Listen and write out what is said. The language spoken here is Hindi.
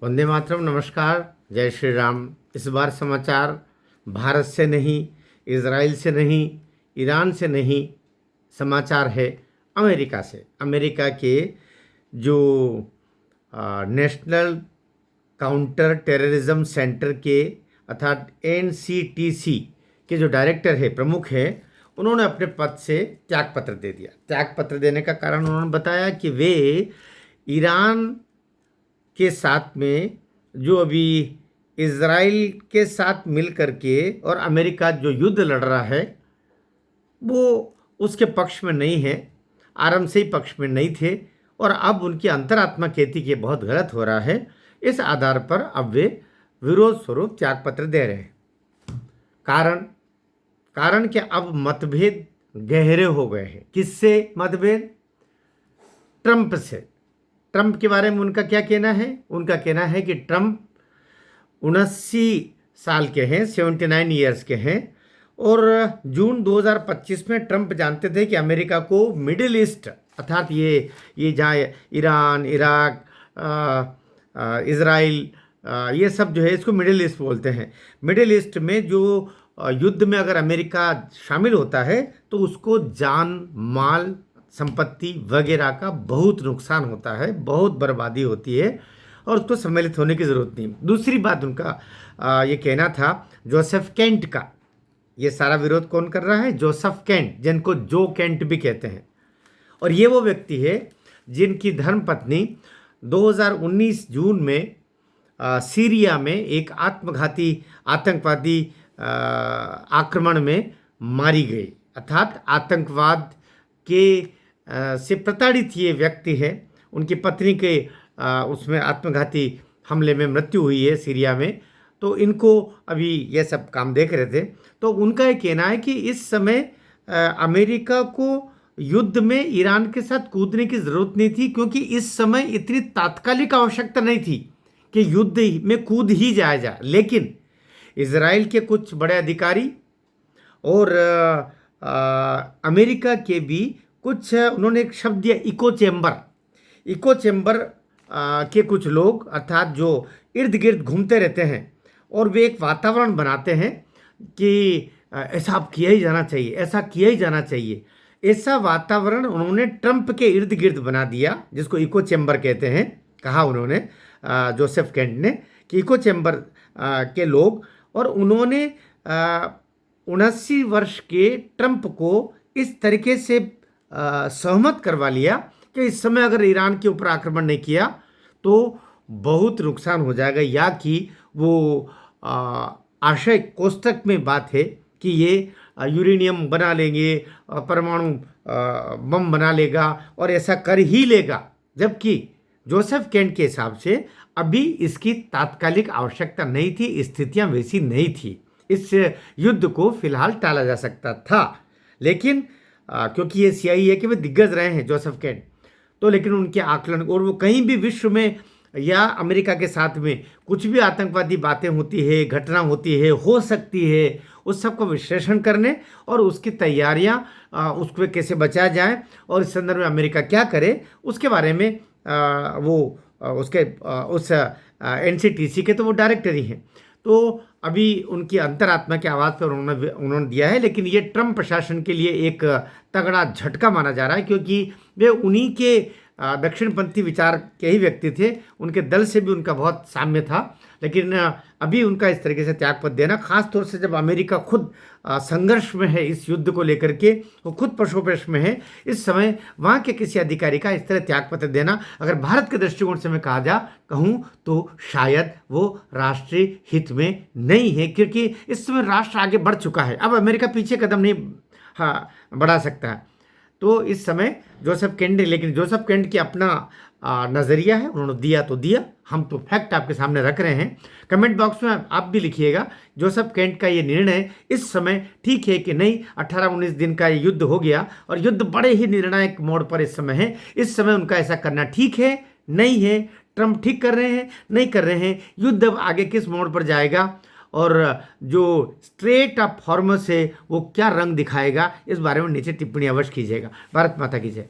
वंदे मातरम। नमस्कार, जय श्री राम। इस बार समाचार भारत से नहीं, इजराइल से नहीं, ईरान से नहीं, समाचार है अमेरिका से। अमेरिका के जो नेशनल काउंटर टेररिज्म सेंटर के अर्थात एनसीटीसी के जो डायरेक्टर है, प्रमुख है, उन्होंने अपने पद से त्यागपत्र दे दिया। त्यागपत्र देने का कारण उन्होंने बताया कि वे ईरान के साथ में जो अभी इजराइल के साथ मिल करके और अमेरिका जो युद्ध लड़ रहा है वो उसके पक्ष में नहीं है, आरंभ से ही पक्ष में नहीं थे और अब उनकी अंतरात्मा कहती कि बहुत गलत हो रहा है। इस आधार पर अब वे विरोध स्वरूप त्यागपत्र दे रहे हैं। कारण कि अब मतभेद गहरे हो गए हैं। किससे मतभेद? ट्रंप से। ट्रंप के बारे में उनका क्या कहना है? उनका कहना है कि ट्रंप 79 साल के हैं, 79 ईयर्स के हैं और जून 2025 में ट्रंप जानते थे कि अमेरिका को मिडिल ईस्ट अर्थात ये जहाँ ईरान, इराक, इजराइल, ये सब जो है इसको मिडिल ईस्ट बोलते हैं। मिडिल ईस्ट में जो युद्ध में अगर अमेरिका शामिल होता है तो उसको जान माल संपत्ति वगैरह का बहुत नुकसान होता है, बहुत बर्बादी होती है और उसको सम्मिलित होने की ज़रूरत नहीं। दूसरी बात उनका ये कहना था जोसेफ केंट का। ये सारा विरोध कौन कर रहा है? जोसेफ केंट, जिनको जो केंट भी कहते हैं। और ये वो व्यक्ति है जिनकी धर्मपत्नी 2019 जून में सीरिया में एक आत्मघाती आतंकवादी आक्रमण में मारी गई। अर्थात आतंकवाद के से प्रताड़ित ये व्यक्ति है। उनकी पत्नी के उसमें आत्मघाती हमले में मृत्यु हुई है सीरिया में। तो इनको अभी ये सब काम देख रहे थे। तो उनका ये कहना है कि इस समय अमेरिका को युद्ध में ईरान के साथ कूदने की ज़रूरत नहीं थी, क्योंकि इस समय इतनी तात्कालिक आवश्यकता नहीं थी कि युद्ध में कूद ही जाया जाए। लेकिन इजराइल के कुछ बड़े अधिकारी और अमेरिका के भी कुछ, उन्होंने एक शब्द दिया इको चेम्बर के कुछ लोग अर्थात जो इर्द गिर्द घूमते रहते हैं और वे एक वातावरण बनाते हैं कि ऐसा अब किया ही जाना चाहिए, ऐसा किया ही जाना चाहिए। ऐसा वातावरण उन्होंने ट्रंप के इर्द गिर्द बना दिया, जिसको इको चेम्बर कहते हैं। कहा उन्होंने जोसेफ केंट ने कि इको चेम्बर के लोग, और उन्होंने 79 वर्ष के ट्रंप को इस तरीके से सहमत करवा लिया कि इस समय अगर ईरान के ऊपर आक्रमण नहीं किया तो बहुत नुकसान हो जाएगा, या कि वो आशय कोष्ठक में बात है कि ये यूरेनियम बना लेंगे, परमाणु बम बना लेगा और ऐसा कर ही लेगा। जबकि जोसेफ केंट के हिसाब से अभी इसकी तात्कालिक आवश्यकता नहीं थी, स्थितियां वैसी नहीं थी, इस युद्ध को फिलहाल टाला जा सकता था। लेकिन क्योंकि ये CIA के वे दिग्गज रहे हैं जोसेफ केंट, तो लेकिन उनके आकलन, और वो कहीं भी विश्व में या अमेरिका के साथ में कुछ भी आतंकवादी बातें होती है, घटना होती है, हो सकती है, उस सब को विश्लेषण करने और उसकी तैयारियां, उसको कैसे बचाया जाए और इस संदर्भ में अमेरिका क्या करे, उसके बारे में उस NCTC के तो वो डायरेक्टर ही हैं। तो अभी उनकी अंतरात्मा की आवाज़ पर उन्होंने दिया है। लेकिन ये ट्रंप प्रशासन के लिए एक तगड़ा झटका माना जा रहा है, क्योंकि वे उन्हीं के दक्षिणपंथी विचार के ही व्यक्ति थे, उनके दल से भी उनका बहुत साम्य था। लेकिन अभी उनका इस तरीके से त्यागपत्र देना, खास तौर से जब अमेरिका खुद संघर्ष में है इस युद्ध को लेकर के, वो खुद पशोपेश में है, इस समय वहाँ के किसी अधिकारी का इस तरह त्यागपत्र देना, अगर भारत के दृष्टिकोण से मैं कहूँ तो शायद वो राष्ट्रीय हित में नहीं है, क्योंकि इस समय राष्ट्र आगे बढ़ चुका है। अब अमेरिका पीछे कदम नहीं बढ़ा सकता है। तो इस समय जोसेफ केंट, लेकिन जोसेफ केंट की अपना नज़रिया है, उन्होंने दिया तो दिया, हम तो फैक्ट आपके सामने रख रहे हैं। कमेंट बॉक्स में आप भी लिखिएगा जोसेफ केंट का ये निर्णय इस समय ठीक है कि नहीं। 18-19 दिन का ये युद्ध हो गया और युद्ध बड़े ही निर्णायक मोड़ पर इस समय है। इस समय उनका ऐसा करना ठीक है, नहीं है? ट्रंप ठीक कर रहे हैं, नहीं कर रहे हैं? युद्ध अब आगे किस मोड़ पर जाएगा और जो स्ट्रेट ऑफ हॉर्मस है वो क्या रंग दिखाएगा, इस बारे में नीचे टिप्पणी अवश्य कीजिएगा। भारत माता की जय।